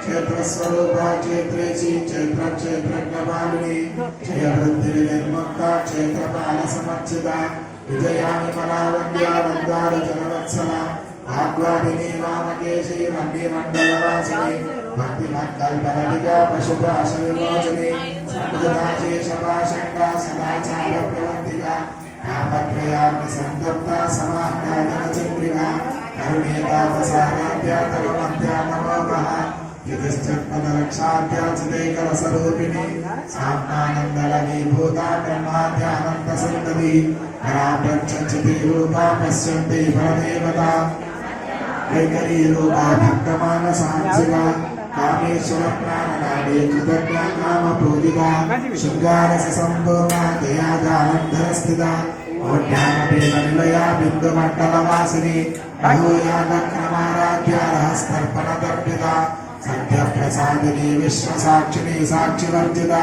क्षेत्रस्वरूपा क्षेत्रेशी क्षेत्रक्षेत्रज्ञपालिनी जयवृद्धिर्मुक्ता क्षेत्रपालसमर्चिता विजयानि फलावन्द्या वन्दारजनवत्सला आह्वादिनी वामकेशी रम्यमण्डलवासिनी भक्तिमत्कल्पलतिका पशुपाशविमोचनी समुद्राशेषपाशङ्का सदाचारप्रवर्तिका कामत्रयाग्नि सन्तप्ता समाह्लादनचन्द्रिका करुणीतापसाराध्या तरुमध्या नमोमः यतश्चत्पदरक्षाध्या चिदेकरसरूपिणी साम्नानन्दलनीभूता ब्रह्माद्यानन्दसन्तति पराप्रच्छन्ति रूपा पश्यन्ति परदेवता वैकरीरूपा भक्तमानसांसिका कामेश्वरप्राणनाडे कृतज्ञा कामपूजिता शृङ्गारसम्पूर्णा दयादानन्दस्थिता ओढ्यामपीननिलया बिन्दुमण्डलवासिनी अहोयादक्रमाराध्या रहस्तर्पणदर्पिता सत्यप्रसादिनी विश्वसाक्षिणी साक्षिवर्जिता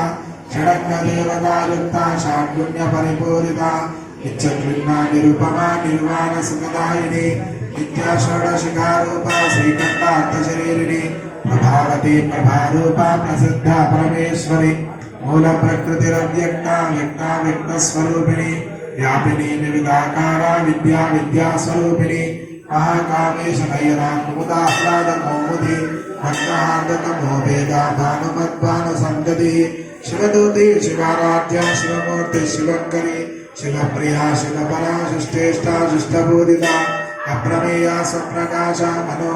षडङ्गदेवतायुक्ता षाड्गुण्यपरिपूरिता नित्यक्लिन्ना निरुपमा निर्वाणसुखदायिनी नित्या षोडशिखारूपा श्रीकण्ठार्थशरीरिणी प्रभावती प्रभारूपा प्रसिद्धा परमेश्वरी मूलप्रकृतिरव्यक्ता व्यक्ता व्यक्तस्वरूपिणी व्यापिनी विविधाकारा विद्या विद्यास्वरूपिणी महाकामेश नयना कुमुदाह्लाद कौमुदी भक्तहार्दतमो वेदा भानुमद्भानुसन्तति शिवदूती शिवाराध्या शिवमूर्ति शिवङ्करी शिवप्रिया शिवपरा शिष्टेष्टा शिष्टबोधिता अप्रमेया स्वप्रकाशा मनोभा